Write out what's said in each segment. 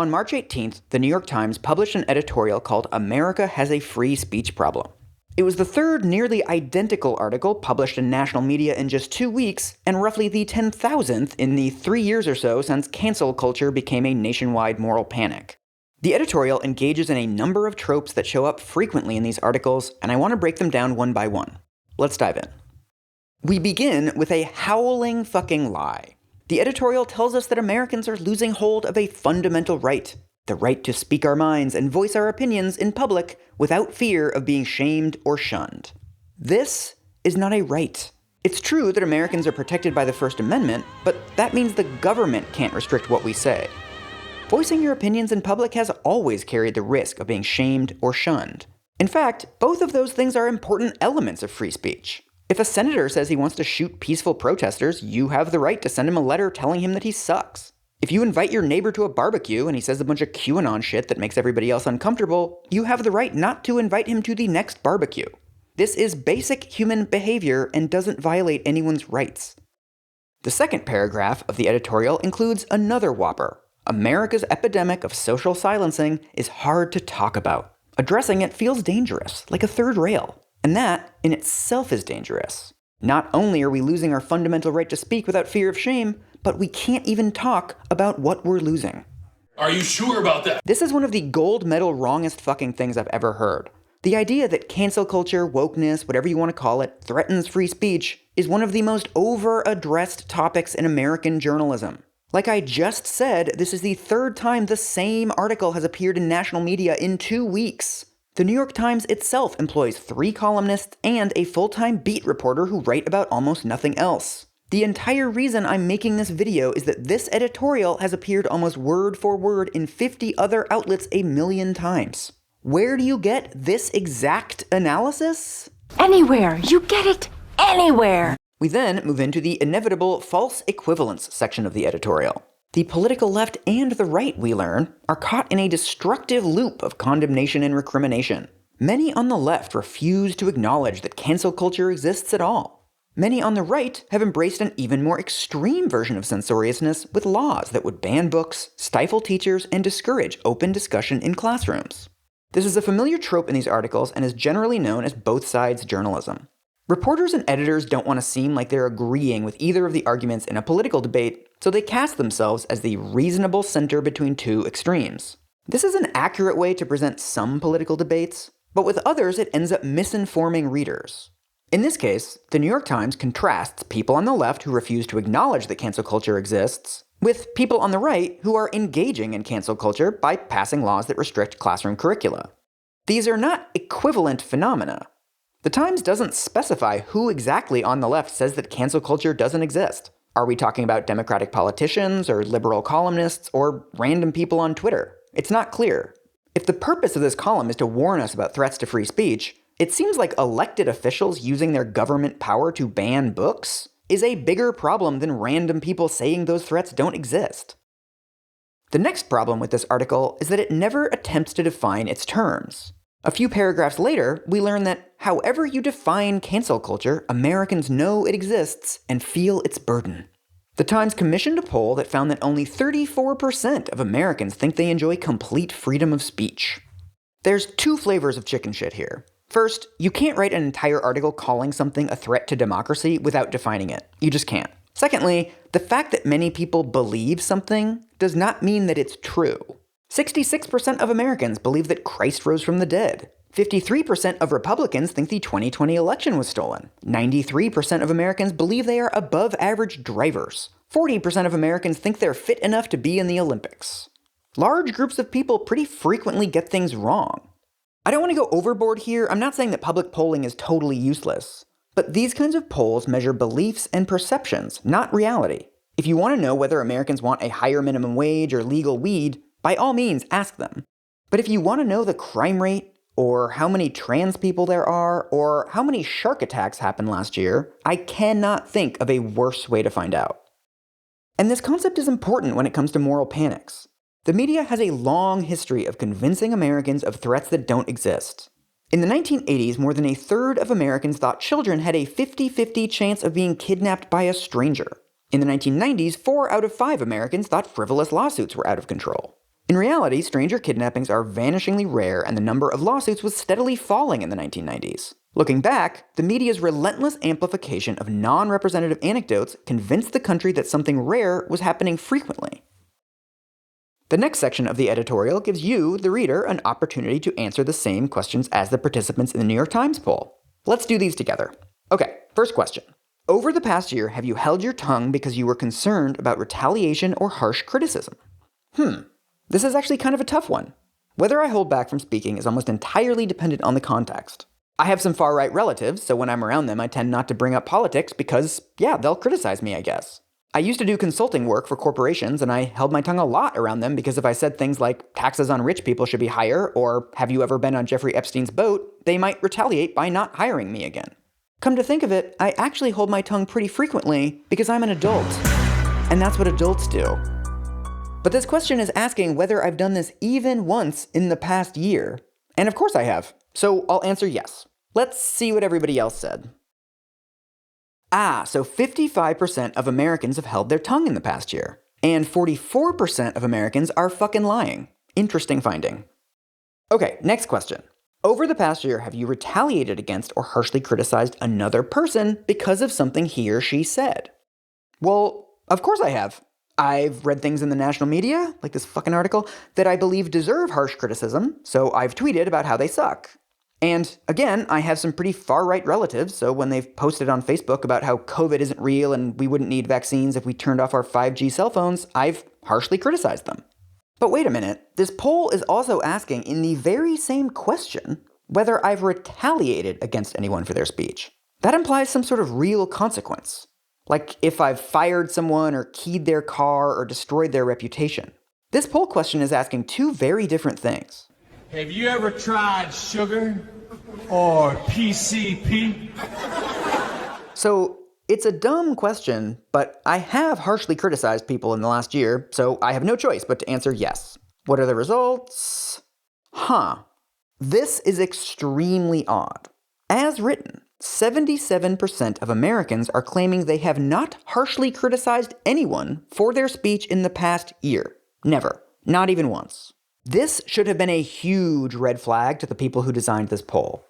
On March 18th, the New York Times published an editorial called "America Has a Free Speech Problem." It was the third nearly identical article published in national media in just 2 weeks, and roughly the 10,000th in the 3 years or so since cancel culture became a nationwide moral panic. The editorial engages in a number of tropes that show up frequently in these articles, and I want to break them down one by one. Let's dive in. We begin with a howling fucking lie. The editorial tells us that Americans are losing hold of a fundamental right, the right to speak our minds and voice our opinions in public without fear of being shamed or shunned. This is not a right. It's true that Americans are protected by the First Amendment, but that means the government can't restrict what we say. Voicing your opinions in public has always carried the risk of being shamed or shunned. In fact, both of those things are important elements of free speech. If a senator says he wants to shoot peaceful protesters, you have the right to send him a letter telling him that he sucks. If you invite your neighbor to a barbecue and he says a bunch of QAnon shit that makes everybody else uncomfortable, you have the right not to invite him to the next barbecue. This is basic human behavior and doesn't violate anyone's rights. The second paragraph of the editorial includes another whopper. America's epidemic of social silencing is hard to talk about. Addressing it feels dangerous, like a third rail. And that, in itself, is dangerous. Not only are we losing our fundamental right to speak without fear of shame, but we can't even talk about what we're losing. Are you sure about that? This is one of the gold medal wrongest fucking things I've ever heard. The idea that cancel culture, wokeness, whatever you want to call it, threatens free speech is one of the most over-addressed topics in American journalism. Like I just said, this is the third time the same article has appeared in national media in 2 weeks. The New York Times itself employs 3 columnists and a full-time beat reporter who write about almost nothing else. The entire reason I'm making this video is that this editorial has appeared almost word for word in 50 other outlets a million times. Where do you get this exact analysis? Anywhere! You get it anywhere! We then move into the inevitable false equivalence section of the editorial. The political left and the right, we learn, are caught in a destructive loop of condemnation and recrimination. Many on the left refuse to acknowledge that cancel culture exists at all. Many on the right have embraced an even more extreme version of censoriousness with laws that would ban books, stifle teachers, and discourage open discussion in classrooms. This is a familiar trope in these articles and is generally known as both sides journalism. Reporters and editors don't want to seem like they're agreeing with either of the arguments in a political debate, so they cast themselves as the reasonable center between two extremes. This is an accurate way to present some political debates, but with others it ends up misinforming readers. In this case, the New York Times contrasts people on the left who refuse to acknowledge that cancel culture exists with people on the right who are engaging in cancel culture by passing laws that restrict classroom curricula. These are not equivalent phenomena. The Times doesn't specify who exactly on the left says that cancel culture doesn't exist. Are we talking about Democratic politicians, or liberal columnists, or random people on Twitter? It's not clear. If the purpose of this column is to warn us about threats to free speech, it seems like elected officials using their government power to ban books is a bigger problem than random people saying those threats don't exist. The next problem with this article is that it never attempts to define its terms. A few paragraphs later, we learn that however you define cancel culture, Americans know it exists and feel its burden. The Times commissioned a poll that found that only 34% of Americans think they enjoy complete freedom of speech. There's 2 flavors of chicken shit here. First, you can't write an entire article calling something a threat to democracy without defining it. You just can't. Secondly, the fact that many people believe something does not mean that it's true. 66% of Americans believe that Christ rose from the dead. 53% of Republicans think the 2020 election was stolen. 93% of Americans believe they are above average drivers. 40% of Americans think they're fit enough to be in the Olympics. Large groups of people pretty frequently get things wrong. I don't want to go overboard here. I'm not saying that public polling is totally useless. But these kinds of polls measure beliefs and perceptions, not reality. If you want to know whether Americans want a higher minimum wage or legal weed, by all means, ask them. But if you want to know the crime rate, or how many trans people there are, or how many shark attacks happened last year, I cannot think of a worse way to find out. And this concept is important when it comes to moral panics. The media has a long history of convincing Americans of threats that don't exist. In the 1980s, more than a third of Americans thought children had a 50-50 chance of being kidnapped by a stranger. In the 1990s, 4 out of 5 Americans thought frivolous lawsuits were out of control. In reality, stranger kidnappings are vanishingly rare, and the number of lawsuits was steadily falling in the 1990s. Looking back, the media's relentless amplification of non-representative anecdotes convinced the country that something rare was happening frequently. The next section of the editorial gives you, the reader, an opportunity to answer the same questions as the participants in the New York Times poll. Let's do these together. Okay, first question. Over the past year, have you held your tongue because you were concerned about retaliation or harsh criticism? This is actually kind of a tough one. Whether I hold back from speaking is almost entirely dependent on the context. I have some far-right relatives, so when I'm around them, I tend not to bring up politics because, they'll criticize me, I guess. I used to do consulting work for corporations, and I held my tongue a lot around them because if I said things like, taxes on rich people should be higher, or have you ever been on Jeffrey Epstein's boat, they might retaliate by not hiring me again. Come to think of it, I actually hold my tongue pretty frequently because I'm an adult. And that's what adults do. But this question is asking whether I've done this even once in the past year. And of course I have. So I'll answer yes. Let's see what everybody else said. So 55% of Americans have held their tongue in the past year. And 44% of Americans are fucking lying. Interesting finding. Okay, next question. Over the past year, have you retaliated against or harshly criticized another person because of something he or she said? Well, of course I have. I've read things in the national media, like this fucking article, that I believe deserve harsh criticism, so I've tweeted about how they suck. And again, I have some pretty far-right relatives, so when they've posted on Facebook about how COVID isn't real and we wouldn't need vaccines if we turned off our 5G cell phones, I've harshly criticized them. But wait a minute, this poll is also asking in the very same question whether I've retaliated against anyone for their speech. That implies some sort of real consequence. Like if I've fired someone or keyed their car or destroyed their reputation. This poll question is asking two very different things. Have you ever tried sugar or PCP? So it's a dumb question, but I have harshly criticized people in the last year, so I have no choice but to answer yes. What are the results? This is extremely odd. As written, 77% of Americans are claiming they have not harshly criticized anyone for their speech in the past year. Never. Not even once. This should have been a huge red flag to the people who designed this poll.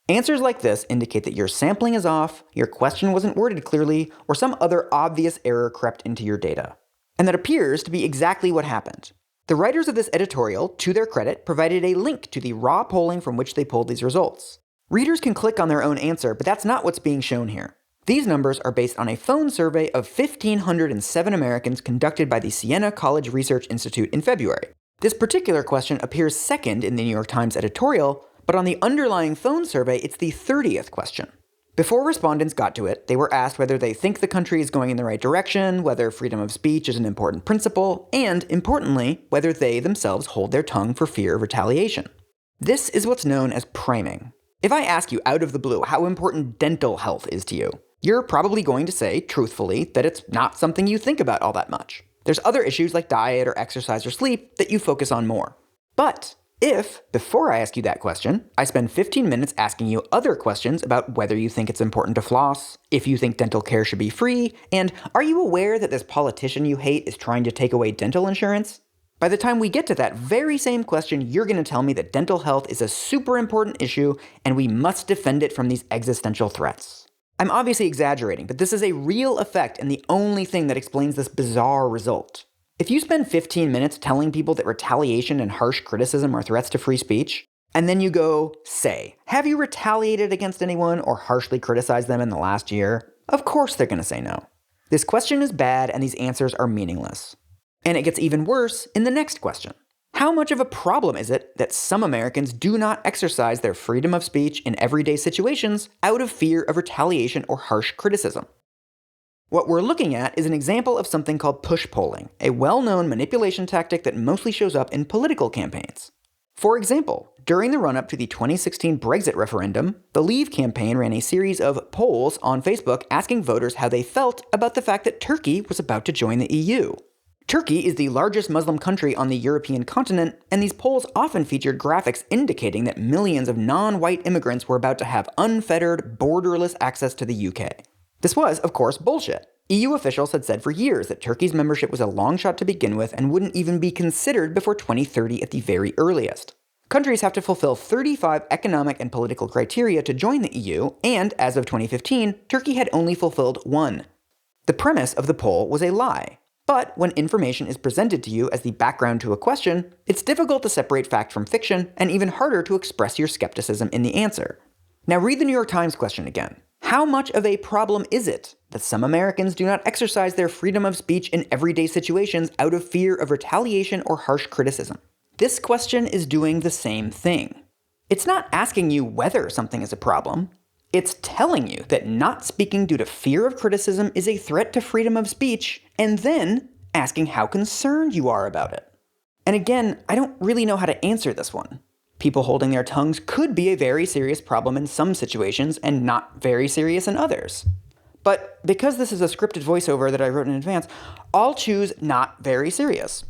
Answers like this indicate that your sampling is off, your question wasn't worded clearly, or some other obvious error crept into your data. And that appears to be exactly what happened. The writers of this editorial, to their credit, provided a link to the raw polling from which they pulled these results. Readers can click on their own answer, but that's not what's being shown here. These numbers are based on a phone survey of 1,507 Americans conducted by the Siena College Research Institute in February. This particular question appears second in the New York Times editorial, but on the underlying phone survey, it's the 30th question. Before respondents got to it, they were asked whether they think the country is going in the right direction, whether freedom of speech is an important principle, and, importantly, whether they themselves hold their tongue for fear of retaliation. This is what's known as priming. If I ask you out of the blue how important dental health is to you, you're probably going to say, truthfully, that it's not something you think about all that much. There's other issues like diet or exercise or sleep that you focus on more. But if, before I ask you that question, I spend 15 minutes asking you other questions about whether you think it's important to floss, if you think dental care should be free, and are you aware that this politician you hate is trying to take away dental insurance? By the time we get to that very same question, you're going to tell me that dental health is a super important issue and we must defend it from these existential threats. I'm obviously exaggerating, but this is a real effect and the only thing that explains this bizarre result. If you spend 15 minutes telling people that retaliation and harsh criticism are threats to free speech, and then you go, say, have you retaliated against anyone or harshly criticized them in the last year? Of course they're going to say no. This question is bad and these answers are meaningless. And it gets even worse in the next question. How much of a problem is it that some Americans do not exercise their freedom of speech in everyday situations out of fear of retaliation or harsh criticism? What we're looking at is an example of something called push polling, a well-known manipulation tactic that mostly shows up in political campaigns. For example, during the run-up to the 2016 Brexit referendum, the Leave campaign ran a series of polls on Facebook asking voters how they felt about the fact that Turkey was about to join the EU. Turkey is the largest Muslim country on the European continent, and these polls often featured graphics indicating that millions of non-white immigrants were about to have unfettered, borderless access to the UK. This was, of course, bullshit. EU officials had said for years that Turkey's membership was a long shot to begin with and wouldn't even be considered before 2030 at the very earliest. Countries have to fulfill 35 economic and political criteria to join the EU, and as of 2015, Turkey had only fulfilled 1. The premise of the poll was a lie. But when information is presented to you as the background to a question, it's difficult to separate fact from fiction, and even harder to express your skepticism in the answer. Now read the New York Times question again. How much of a problem is it that some Americans do not exercise their freedom of speech in everyday situations out of fear of retaliation or harsh criticism? This question is doing the same thing. It's not asking you whether something is a problem. It's telling you that not speaking due to fear of criticism is a threat to freedom of speech, and then asking how concerned you are about it. And again, I don't really know how to answer this one. People holding their tongues could be a very serious problem in some situations and not very serious in others. But because this is a scripted voiceover that I wrote in advance, I'll choose not very serious.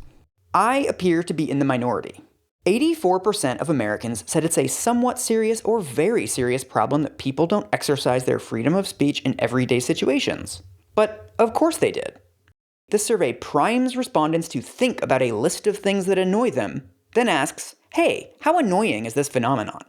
I appear to be in the minority. 84% of Americans said it's a somewhat serious or very serious problem that people don't exercise their freedom of speech in everyday situations. But of course they did. This survey primes respondents to think about a list of things that annoy them, then asks, hey, how annoying is this phenomenon?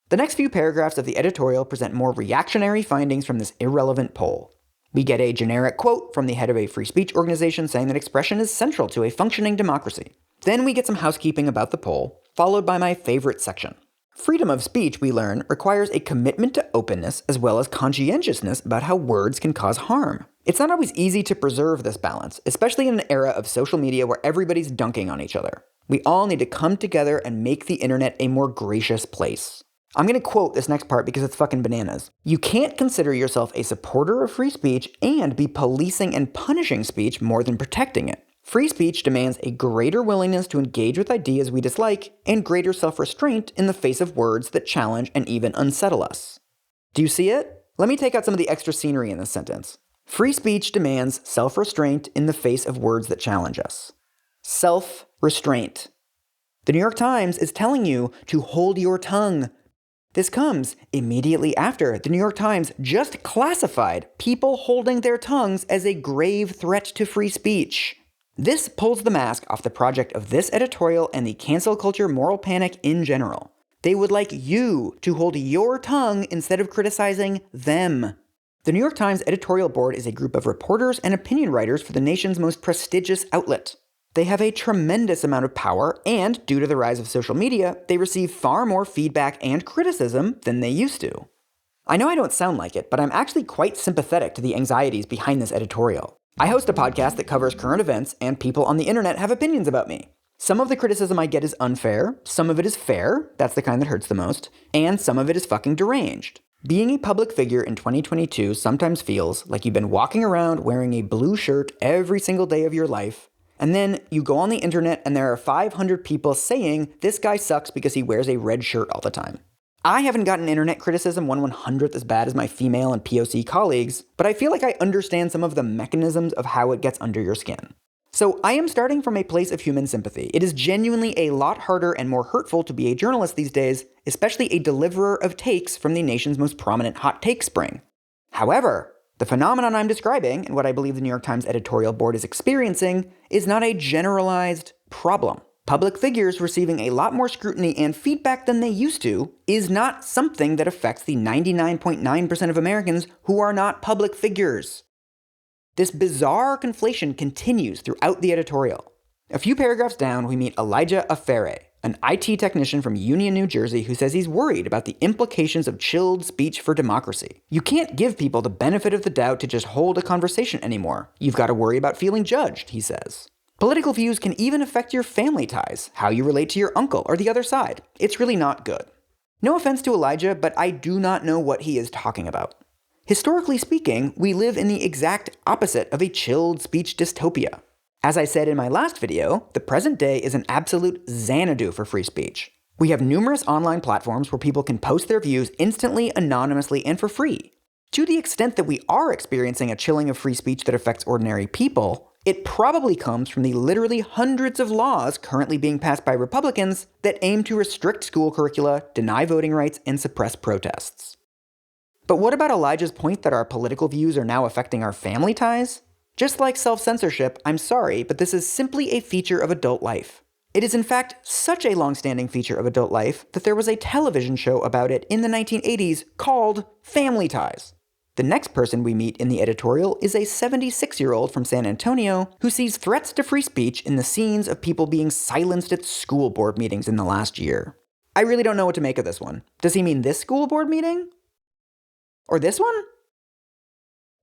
The next few paragraphs of the editorial present more reactionary findings from this irrelevant poll. We get a generic quote from the head of a free speech organization saying that expression is central to a functioning democracy. Then we get some housekeeping about the poll, followed by my favorite section. Freedom of speech, we learn, requires a commitment to openness as well as conscientiousness about how words can cause harm. It's not always easy to preserve this balance, especially in an era of social media where everybody's dunking on each other. We all need to come together and make the internet a more gracious place. I'm going to quote this next part because it's fucking bananas. You can't consider yourself a supporter of free speech and be policing and punishing speech more than protecting it. Free speech demands a greater willingness to engage with ideas we dislike and greater self-restraint in the face of words that challenge and even unsettle us. Do you see it? Let me take out some of the extra scenery in this sentence. Free speech demands self-restraint in the face of words that challenge us. Self-restraint. The New York Times is telling you to hold your tongue. This comes immediately after the New York Times just classified people holding their tongues as a grave threat to free speech. This pulls the mask off the project of this editorial and the cancel culture moral panic in general. They would like you to hold your tongue instead of criticizing them. The New York Times editorial board is a group of reporters and opinion writers for the nation's most prestigious outlet. They have a tremendous amount of power, and due to the rise of social media, they receive far more feedback and criticism than they used to. I know I don't sound like it, but I'm actually quite sympathetic to the anxieties behind this editorial. I host a podcast that covers current events, and people on the internet have opinions about me. Some of the criticism I get is unfair, some of it is fair, that's the kind that hurts the most, and some of it is fucking deranged. Being a public figure in 2022 sometimes feels like you've been walking around wearing a blue shirt every single day of your life, and then you go on the internet and there are 500 people saying this guy sucks because he wears a red shirt all the time. I haven't gotten internet criticism 1/100th as bad as my female and POC colleagues, but I feel like I understand some of the mechanisms of how it gets under your skin. So I am starting from a place of human sympathy. It is genuinely a lot harder and more hurtful to be a journalist these days, especially a deliverer of takes from the nation's most prominent hot take spring. However, the phenomenon I'm describing, and what I believe the New York Times editorial board is experiencing, is not a generalized problem. Public figures receiving a lot more scrutiny and feedback than they used to is not something that affects the 99.9% of Americans who are not public figures. This bizarre conflation continues throughout the editorial. A few paragraphs down, we meet Elijah Afere, an IT technician from Union, New Jersey, who says he's worried about the implications of chilled speech for democracy. You can't give people the benefit of the doubt to just hold a conversation anymore. You've got to worry about feeling judged, he says. Political views can even affect your family ties, how you relate to your uncle or the other side. It's really not good. No offense to Elijah, but I do not know what he is talking about. Historically speaking, we live in the exact opposite of a chilled speech dystopia. As I said in my last video, the present day is an absolute Xanadu for free speech. We have numerous online platforms where people can post their views instantly, anonymously, and for free. To the extent that we are experiencing a chilling of free speech that affects ordinary people, it probably comes from the literally hundreds of laws currently being passed by Republicans that aim to restrict school curricula, deny voting rights, and suppress protests. But what about Elijah's point that our political views are now affecting our family ties? Just like self-censorship, I'm sorry, but this is simply a feature of adult life. It is in fact such a long-standing feature of adult life that there was a television show about it in the 1980s called Family Ties. The next person we meet in the editorial is a 76-year-old from San Antonio who sees threats to free speech in the scenes of people being silenced at school board meetings in the last year. I really don't know what to make of this one. Does he mean this school board meeting? Or this one?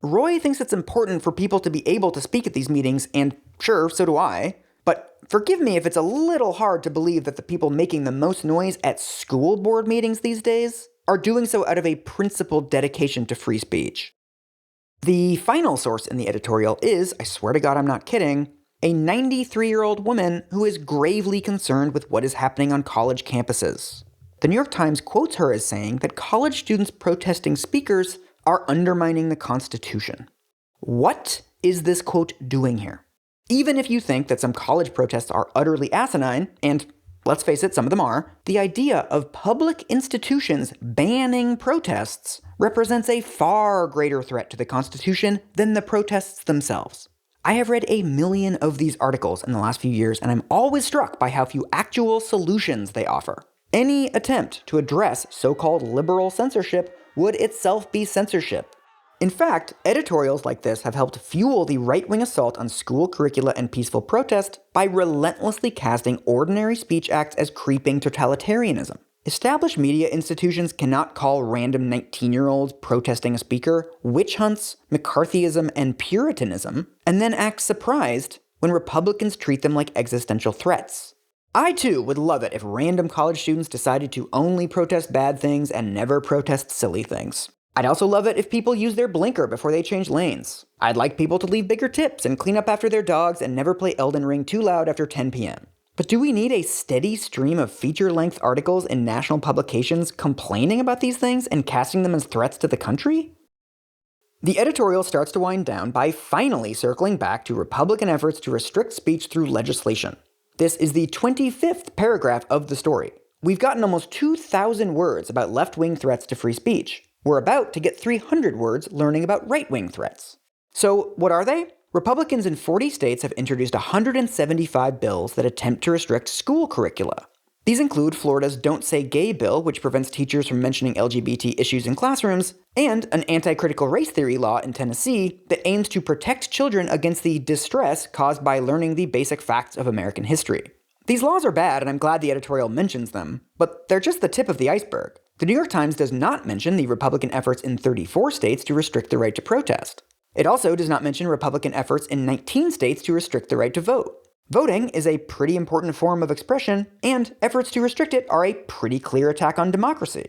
Roy thinks it's important for people to be able to speak at these meetings, and sure, so do I. But forgive me if it's a little hard to believe that the people making the most noise at school board meetings these days are doing so out of a principled dedication to free speech. The final source in the editorial is, I swear to God I'm not kidding, a 93-year-old woman who is gravely concerned with what is happening on college campuses. The New York Times quotes her as saying that college students protesting speakers are undermining the Constitution. What is this quote doing here? Even if you think that some college protests are utterly asinine, and let's face it, some of them are, the idea of public institutions banning protests represents a far greater threat to the Constitution than the protests themselves. I have read a million of these articles in the last few years, and I'm always struck by how few actual solutions they offer. Any attempt to address so-called liberal censorship would itself be censorship. In fact, editorials like this have helped fuel the right-wing assault on school curricula and peaceful protest by relentlessly casting ordinary speech acts as creeping totalitarianism. Established media institutions cannot call random 19-year-olds protesting a speaker witch hunts, McCarthyism, and Puritanism, and then act surprised when Republicans treat them like existential threats. I too would love it if random college students decided to only protest bad things and never protest silly things. I'd also love it if people use their blinker before they change lanes. I'd like people to leave bigger tips and clean up after their dogs and never play Elden Ring too loud after 10 p.m. But do we need a steady stream of feature-length articles in national publications complaining about these things and casting them as threats to the country? The editorial starts to wind down by finally circling back to Republican efforts to restrict speech through legislation. This is the 25th paragraph of the story. We've gotten almost 2,000 words about left-wing threats to free speech. We're about to get 300 words learning about right-wing threats. So what are they? Republicans in 40 states have introduced 175 bills that attempt to restrict school curricula. These include Florida's Don't Say Gay bill, which prevents teachers from mentioning LGBT issues in classrooms, and an anti-critical race theory law in Tennessee that aims to protect children against the distress caused by learning the basic facts of American history. These laws are bad, and I'm glad the editorial mentions them, but they're just the tip of the iceberg. The New York Times does not mention the Republican efforts in 34 states to restrict the right to protest. It also does not mention Republican efforts in 19 states to restrict the right to vote. Voting is a pretty important form of expression, and efforts to restrict it are a pretty clear attack on democracy.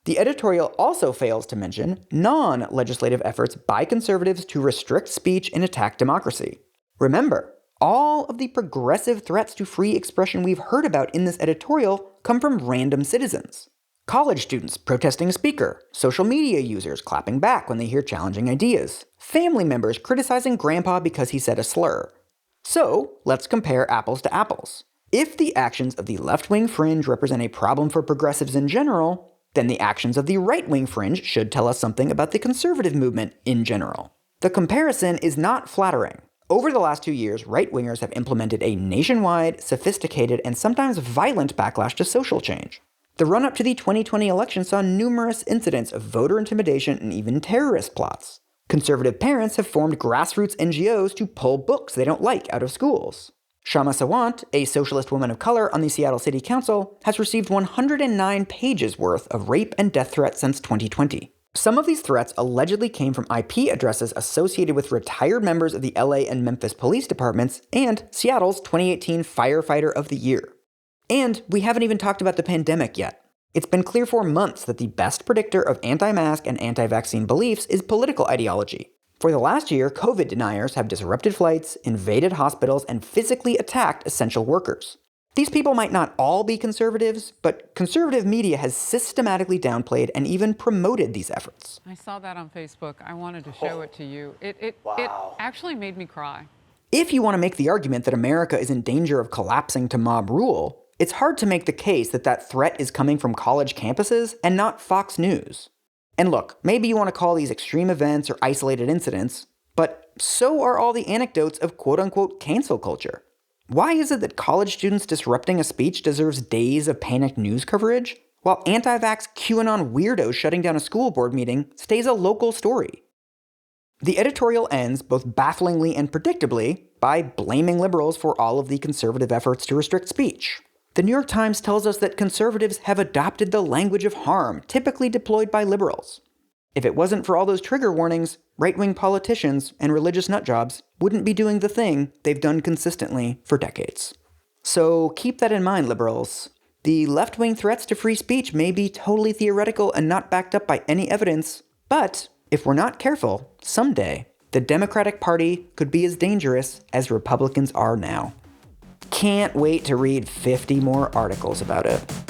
The editorial also fails to mention non-legislative efforts by conservatives to restrict speech and attack democracy. Remember, all of the progressive threats to free expression we've heard about in this editorial come from random citizens. College students protesting a speaker, social media users clapping back when they hear challenging ideas, family members criticizing grandpa because he said a slur. So, let's compare apples to apples. If the actions of the left-wing fringe represent a problem for progressives in general, then the actions of the right-wing fringe should tell us something about the conservative movement in general. The comparison is not flattering. Over the last 2 years, right-wingers have implemented a nationwide, sophisticated, and sometimes violent backlash to social change. The run-up to the 2020 election saw numerous incidents of voter intimidation and even terrorist plots. Conservative parents have formed grassroots NGOs to pull books they don't like out of schools. Shama Sawant, a socialist woman of color on the Seattle City Council, has received 109 pages worth of rape and death threats since 2020. Some of these threats allegedly came from IP addresses associated with retired members of the LA and Memphis police departments and Seattle's 2018 Firefighter of the Year. And we haven't even talked about the pandemic yet. It's been clear for months that the best predictor of anti-mask and anti-vaccine beliefs is political ideology. For the last year, COVID deniers have disrupted flights, invaded hospitals, and physically attacked essential workers. These people might not all be conservatives, but conservative media has systematically downplayed and even promoted these efforts. I saw that on Facebook. I wanted to show it to you. It actually made me cry. If you want to make the argument that America is in danger of collapsing to mob rule, it's hard to make the case that that threat is coming from college campuses and not Fox News. And look, maybe you want to call these extreme events or isolated incidents, but so are all the anecdotes of quote-unquote cancel culture. Why is it that college students disrupting a speech deserves days of panicked news coverage, while anti-vax QAnon weirdos shutting down a school board meeting stays a local story? The editorial ends, both bafflingly and predictably, by blaming liberals for all of the conservative efforts to restrict speech. The New York Times tells us that conservatives have adopted the language of harm typically deployed by liberals. If it wasn't for all those trigger warnings, right-wing politicians and religious nutjobs wouldn't be doing the thing they've done consistently for decades. So keep that in mind, liberals. The left-wing threats to free speech may be totally theoretical and not backed up by any evidence, but if we're not careful, someday, the Democratic Party could be as dangerous as Republicans are now. Can't wait to read 50 more articles about it.